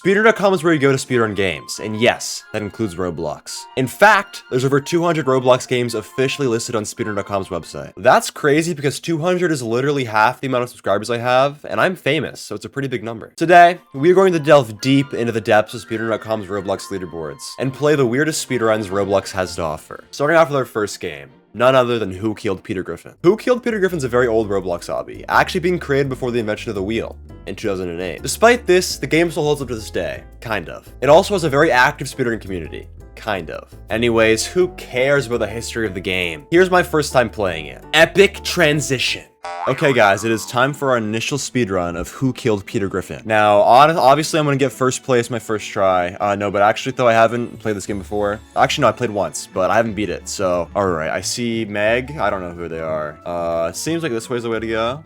Speedrun.com is where you go to speedrun games, and yes, that includes Roblox. In fact, there's over 200 Roblox games officially listed on speedrun.com's website. That's crazy because 200 is literally half the amount of subscribers I have, and I'm famous, so it's a pretty big number. Today, we are going to delve deep into the depths of speedrun.com's Roblox leaderboards, and play the weirdest speedruns Roblox has to offer. Starting off with our first game. None other than Who Killed Peter Griffin. Who Killed Peter Griffin's a very old Roblox hobby, actually being created before the invention of the wheel in 2008. Despite this, the game still holds up to this day. Kind of. It also has a very active speedrun community. Kind of. Anyways, who cares about the history of the game? Here's my first time playing it. Epic transition. Okay guys, it is time for our initial speedrun of Who Killed Peter Griffin. Now, obviously I'm gonna get first place my first try. No, but actually though I haven't played this game before. Actually no, I played once, but I haven't beat it, so. Alright, I see Meg. I don't know who they are. Seems like this way's the way to go.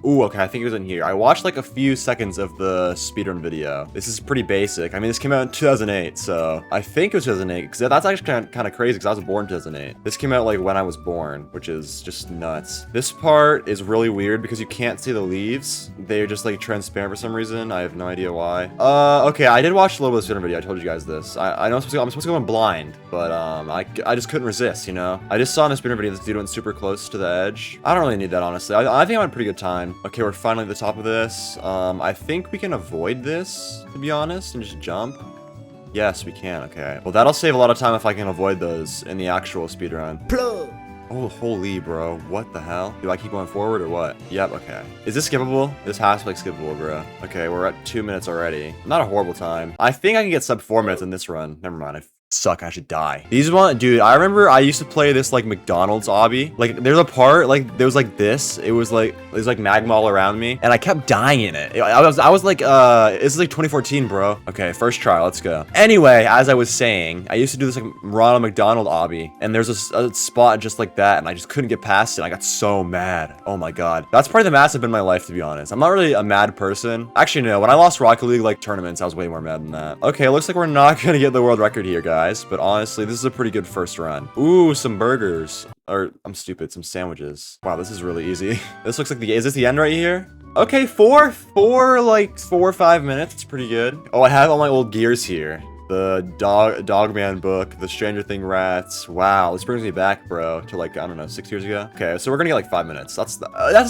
Ooh, okay, I think it was in here. I watched like a few seconds of the speedrun video. This is pretty basic. I mean, this came out in 2008, so I think it was 2008, because that's actually kind of crazy, because I was born in 2008. This came out like when I was born, which is just nuts. This part is really weird because you can't see the leaves. They're just like transparent for some reason. I have no idea why. Okay, I did watch a little bit of the speedrun video. I told you guys this. I know I'm supposed to go in blind, but I just couldn't resist, you know? I just saw in the speedrun video this dude went super close to the edge. I don't really need that, honestly. I think I had a pretty good time. Okay, we're finally at the top of this. I think we can avoid this, to be honest, and just jump. Yes, we can. Okay. Well, that'll save a lot of time if I can avoid those in the actual speedrun. Oh, holy bro. What the hell? Do I keep going forward or what? Yep, okay. Is this skippable? This has to be like skippable, bro. Okay, we're at 2 minutes already. Not a horrible time. I think I can get sub 4 minutes in this run. Never mind. I suck. I should die. These one, dude, I remember I used to play this like McDonald's obby. Like there's a part like there was like this. It was like there's like magma all around me, and I kept dying in it. I was like this is like 2014, bro. Okay, first try. Let's go. Anyway, as I was saying, I used to do this like Ronald McDonald obby, and there's a spot just like that, and I just couldn't get past it. I got so mad. Oh my god, that's probably the maddest I've been in my life, to be honest. I'm not really a mad person. Actually, no. When I lost Rocket League like tournaments, I was way more mad than that. Okay, looks like we're not gonna get the world record here, guys. But honestly, this is a pretty good first run. Ooh, some burgers. Or, I'm stupid, some sandwiches. Wow, this is really easy. This looks like is this the end right here? Okay, like 4 or 5 minutes. It's pretty good. Oh, I have all my old gears here. The Dogman book, the Stranger Thing rats. Wow, this brings me back, bro, to like, I don't know, 6 years ago. Okay, so we're gonna get like 5 minutes. That's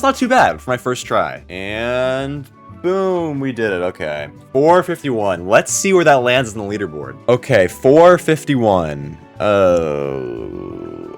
not too bad for my first try. And boom, we did it. Okay, 451. Let's see where that lands on the leaderboard. Okay, 451.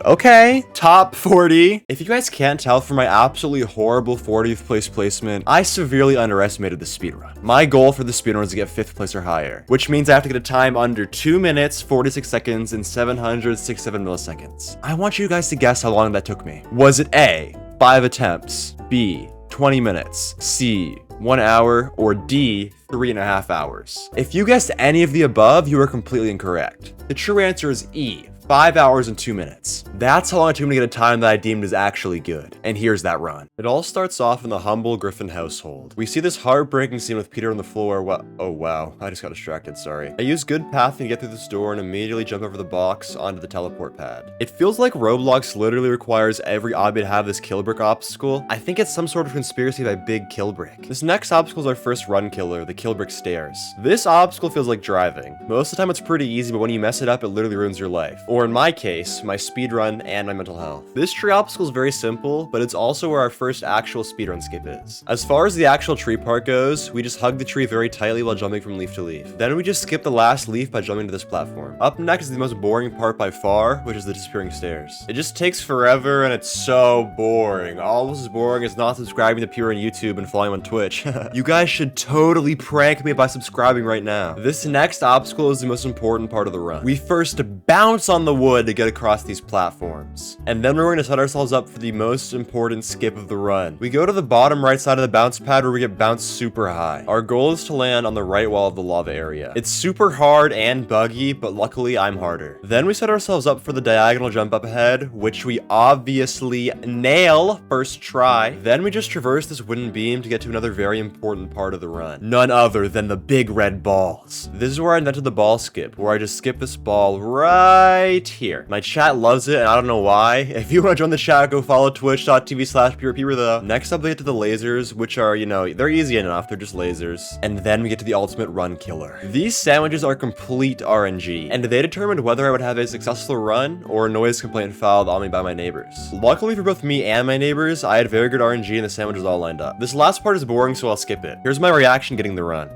Okay, top 40. If you guys can't tell from my absolutely horrible 40th place placement, I severely underestimated the speedrun. My goal for the speedrun is to get 5th place or higher, which means I have to get a time under 2 minutes, 46 seconds, and 767 milliseconds. I want you guys to guess how long that took me. Was it A, 5 attempts, B, 20 minutes, C, 1 hour, or D, 3.5 hours? If you guessed any of the above, you are completely incorrect. The true answer is E, 5 hours and 2 minutes. That's how long it took me to get a time that I deemed is actually good. And here's that run. It all starts off in the humble Griffin household. We see this heartbreaking scene with Peter on the floor. Oh wow, I just got distracted, sorry. I use good pathing to get through this door and immediately jump over the box onto the teleport pad. It feels like Roblox literally requires every obby to have this kill brick obstacle. I think it's some sort of conspiracy by Big Kill Brick. This next obstacle is our first run killer, the kill brick stairs. This obstacle feels like driving. Most of the time it's pretty easy, but when you mess it up, it literally ruins your life. Or in my case, my speedrun and my mental health. This tree obstacle is very simple, but it's also where our first actual speedrun skip is. As far as the actual tree part goes, we just hug the tree very tightly while jumping from leaf to leaf. Then we just skip the last leaf by jumping to this platform. Up next is the most boring part by far, which is the disappearing stairs. It just takes forever and it's so boring. Almost as boring as not subscribing to Pure on YouTube and following on Twitch. You guys should totally prank me by subscribing right now. This next obstacle is the most important part of the run. We first bounce on the wood to get across these platforms. And then we're going to set ourselves up for the most important skip of the run. We go to the bottom right side of the bounce pad where we get bounced super high. Our goal is to land on the right wall of the lava area. It's super hard and buggy, but luckily I'm harder. Then we set ourselves up for the diagonal jump up ahead, which we obviously nail first try. Then we just traverse this wooden beam to get to another very important part of the run. None other than the big red balls. This is where I invented the ball skip, where I just skip this ball right right here. My chat loves it, and I don't know why. If you want to join the chat, go follow twitch.tv/PurePeter though. Next up, we get to the lasers, which are, you know, they're easy enough. They're just lasers. And then we get to the ultimate run killer. These sandwiches are complete RNG, and they determined whether I would have a successful run or a noise complaint filed on me by my neighbors. Luckily for both me and my neighbors, I had very good RNG and the sandwich was all lined up. This last part is boring, so I'll skip it. Here's my reaction getting the run.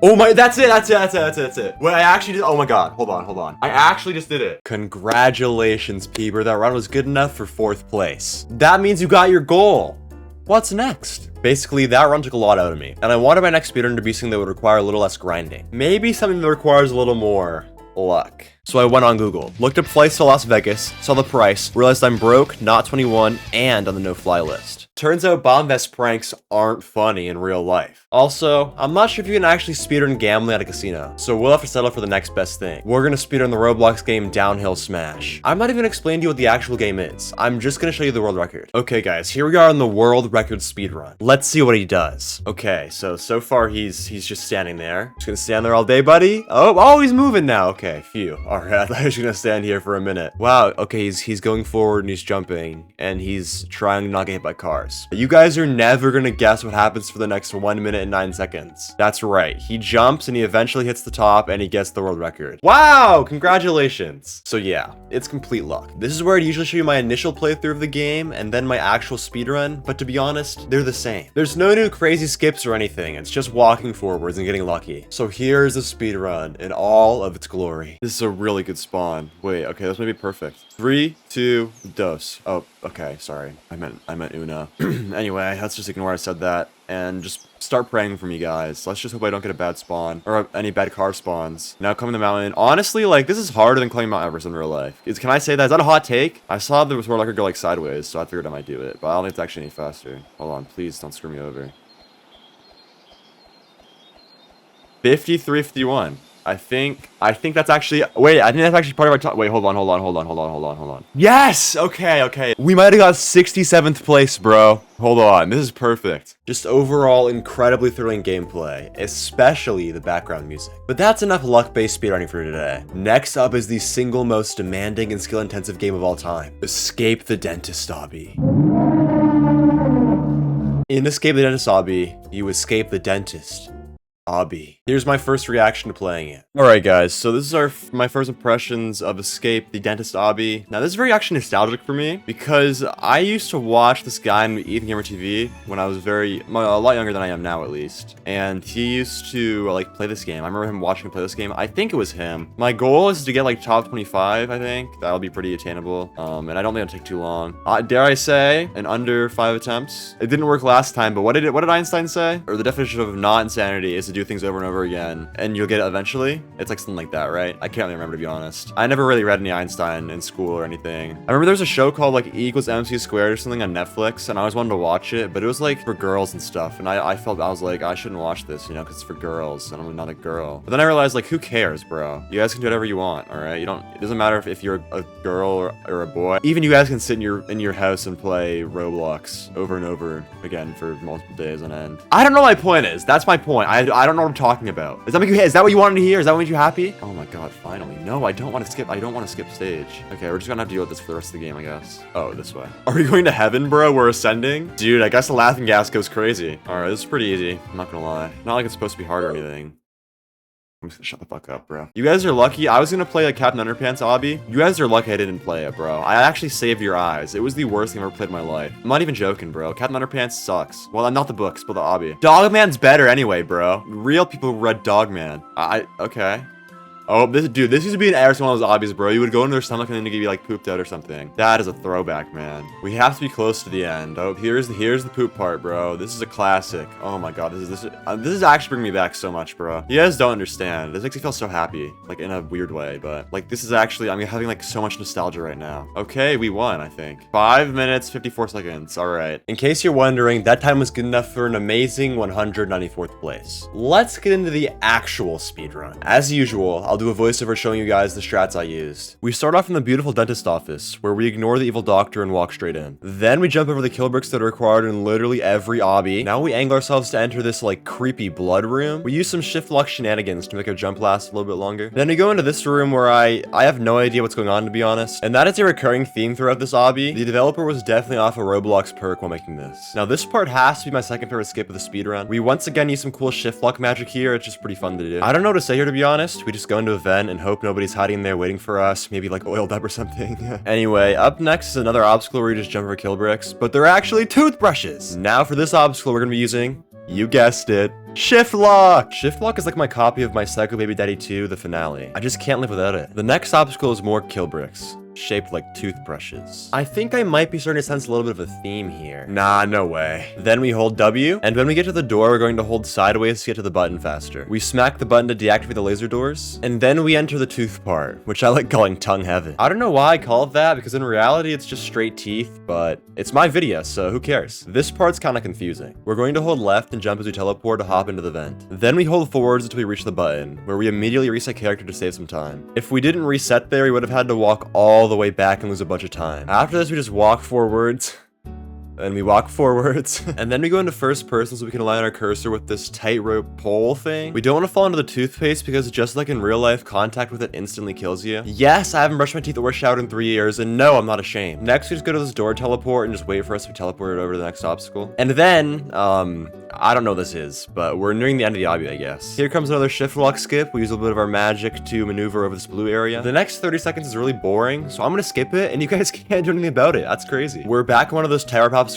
Oh my, that's it. Wait, I actually did, oh my god, hold on. I actually just did it. Congratulations, Peeber. That run was good enough for 4th place. That means you got your goal. What's next? Basically, that run took a lot out of me, and I wanted my next speedrun to be something that would require a little less grinding. Maybe something that requires a little more luck. So I went on Google, looked up flights to Las Vegas, saw the price, realized I'm broke, not 21, and on the no-fly list. Turns out bomb vest pranks aren't funny in real life. Also, I'm not sure if you can actually speedrun gambling at a casino, so we'll have to settle for the next best thing. We're gonna speedrun the Roblox game Downhill Smash. I'm not even gonna explain to you what the actual game is. I'm just gonna show you the world record. Okay guys, here we are on the world record speedrun. Let's see what he does. Okay, so far he's just standing there. Just gonna stand there all day, buddy. Oh, he's moving now. Okay, phew. Alright, I thought he was gonna stand here for a minute. Wow, okay, he's going forward and he's jumping, and he's trying to not get hit by cars. You guys are never gonna guess what happens for the next 1 minute and 9 seconds. That's right, he jumps and he eventually hits the top and he gets the world record. Wow, congratulations. So yeah, it's complete luck. This is where I'd usually show you my initial playthrough of the game and then my actual speedrun, but to be honest, they're the same. There's no new crazy skips or anything, it's just walking forwards and getting lucky. So here's the speedrun in all of its glory. This is a really good spawn. Wait, okay, this might be perfect. 3, 2, dos. Oh, okay, sorry. I meant Una. Anyway, let's just ignore I said that and just start praying for me, guys. Let's just hope I don't get a bad spawn or any bad car spawns. Now climbing the mountain. Honestly, like, this is harder than climbing Mount Everest in real life. Can I say that? Is that a hot take? I saw the world record go like sideways, so I figured I might do it, but I don't think it's actually any faster. Hold on, please don't screw me over. 53:51. I think that's actually, wait, I think that's actually part of our top. Wait, hold on. Yes! Okay. We might have got 67th place, bro. Hold on, this is perfect. Just overall incredibly thrilling gameplay, especially the background music. But that's enough luck-based speedrunning for today. Next up is the single most demanding and skill-intensive game of all time, Escape the Dentist Obby. In Escape the Dentist Obby, you escape the dentist Obby. Here's my first reaction to playing it. Alright guys, so this is my first impressions of Escape the Dentist Obby. Now this is very actually nostalgic for me because I used to watch this guy on Ethan Gamer TV when I was a lot younger than I am now at least. And he used to like play this game. I remember him watching me play this game. I think it was him. My goal is to get like top 25, I think. That'll be pretty attainable. And I don't think it'll take too long. Dare I say, in under 5 attempts. It didn't work last time, but what did Einstein say? Or the definition of not insanity is to do things over and over again, and you'll get it eventually. It's like something like that, right? I can't really remember, to be honest. I never really read any Einstein in school or anything. I remember there was a show called like E equals MC squared or something on Netflix, and I always wanted to watch it, but it was like for girls and stuff, and I was like, I shouldn't watch this, you know, because it's for girls, and I'm not a girl. But then I realized, like, who cares, bro? You guys can do whatever you want, all right? It doesn't matter if you're a girl or a boy. Even you guys can sit in your house and play Roblox over and over again for multiple days on end. I don't know what my point is. That's my point. I don't know what I'm talking about. Is that what you wanted to hear? Is that what made you happy? Oh my god, finally. No, I don't want to skip. I don't want to skip stage. Okay, we're just gonna have to deal with this for the rest of the game, I guess. Oh, this way. Are we going to heaven, bro? We're ascending? Dude, I guess the laughing gas goes crazy. Alright, this is pretty easy. I'm not gonna lie. Not like it's supposed to be hard or anything. I'm just gonna shut the fuck up, bro. You guys are lucky. I was gonna play like Captain Underpants Obby. You guys are lucky I didn't play it, bro. I actually saved your eyes. It was the worst thing I've ever played in my life. I'm not even joking, bro. Captain Underpants sucks. Well, not the books, but the Obby. Dogman's better anyway, bro. Real people read Dogman. Okay. Oh, this used to be in every one of those obbies, bro. You would go into their stomach and then you'd be like pooped out or something. That is a throwback, man. We have to be close to the end. Oh, here's the poop part, bro. This is a classic. Oh my god, this is actually bringing me back so much, bro. You guys don't understand. This makes me feel so happy, like in a weird way, but like this is actually, I'm having like so much nostalgia right now. Okay, we won, I think. 5 minutes, 54 seconds. All right. In case you're wondering, that time was good enough for an amazing 194th place. Let's get into the actual speedrun. As usual, I'll do a voiceover showing you guys the strats I used. We start off in the beautiful dentist office, where we ignore the evil doctor and walk straight in. Then we jump over the kill bricks that are required in literally every obby. Now we angle ourselves to enter this like creepy blood room. We use some shift lock shenanigans to make our jump last a little bit longer. Then we go into this room where I have no idea what's going on, to be honest. And that is a recurring theme throughout this obby. The developer was definitely off a Roblox perk while making this. Now this part has to be my second favorite skip of the speedrun. We once again use some cool shift lock magic here. It's just pretty fun to do. I don't know what to say here, to be honest. We just go into a vent and hope nobody's hiding there waiting for us. Maybe like oiled up or something. Anyway, up next is another obstacle where you just jump over kill bricks, but they're actually toothbrushes. Now for this obstacle, we're gonna be using, you guessed it, shift lock! Shift lock is like my copy of my Psycho Baby Daddy 2, the finale. I just can't live without it. The next obstacle is more kill bricks, shaped like toothbrushes. I think I might be starting to sense a little bit of a theme here. Nah, no way. Then we hold W, and when we get to the door, we're going to hold sideways to get to the button faster. We smack the button to deactivate the laser doors, and then we enter the tooth part, which I like calling tongue heaven. I don't know why I call it that, because in reality, it's just straight teeth, but it's my video, so who cares? This part's kind of confusing. We're going to hold left and jump as we teleport to hop into the vent. Then we hold forwards until we reach the button, where we immediately reset character to save some time. If we didn't reset there, we would have had to walk all the way back and lose a bunch of time. After this, we just walk forwards. And we walk forwards, and then we go into first person so we can align our cursor with this tightrope pole thing. We don't want to fall into the toothpaste because just like in real life, contact with it instantly kills you. Yes, I haven't brushed my teeth or showered in 3 years, and no, I'm not ashamed. Next, we just go to this door teleport and just wait for us to be teleported over to the next obstacle. And then, I don't know what this is, but we're nearing the end of the obby, I guess. Here comes another shift lock skip. We use a little bit of our magic to maneuver over this blue area. The next 30 seconds is really boring, so I'm gonna skip it, and you guys can't do anything about it. That's crazy. We're back in one of those tower popsicles,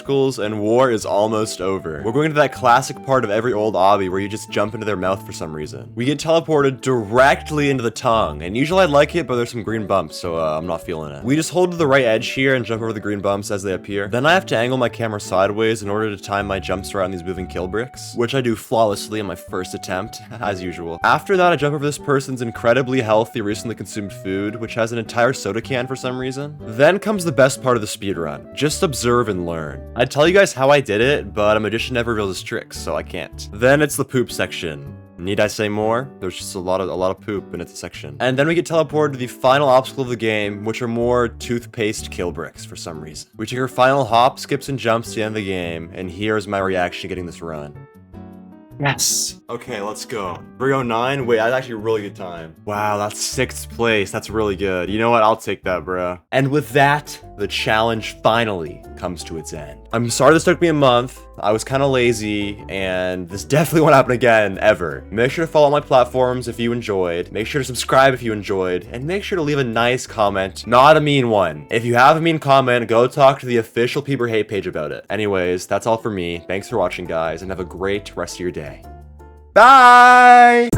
and war is almost over. We're going to that classic part of every old obby where you just jump into their mouth for some reason. We get teleported directly into the tongue, and usually I like it, but there's some green bumps, so I'm not feeling it. We just hold to the right edge here and jump over the green bumps as they appear. Then I have to angle my camera sideways in order to time my jumps around these moving kill bricks, which I do flawlessly in my first attempt, as usual. After that, I jump over this person's incredibly healthy, recently consumed food, which has an entire soda can for some reason. Then comes the best part of the speedrun. Just observe and learn. I'd tell you guys how I did it, but a magician never reveals his tricks, so I can't. Then it's the poop section. Need I say more? There's just a lot of poop in its section. And then we get teleported to the final obstacle of the game, which are more toothpaste kill bricks for some reason. We take our final hop, skips, and jumps to the end of the game, and here's my reaction getting this run. Yes. Okay, let's go. 309. Wait, that's actually a really good time. Wow, that's 6th place. That's really good. You know what? I'll take that, bro. And with that, the challenge finally comes to its end. I'm sorry this took me a month. I was kind of lazy, and this definitely won't happen again, ever. Make sure to follow my platforms if you enjoyed. Make sure to subscribe if you enjoyed. And make sure to leave a nice comment, not a mean one. If you have a mean comment, go talk to the official Peeper Hate page about it. Anyways, that's all for me. Thanks for watching, guys, and have a great rest of your day. Bye!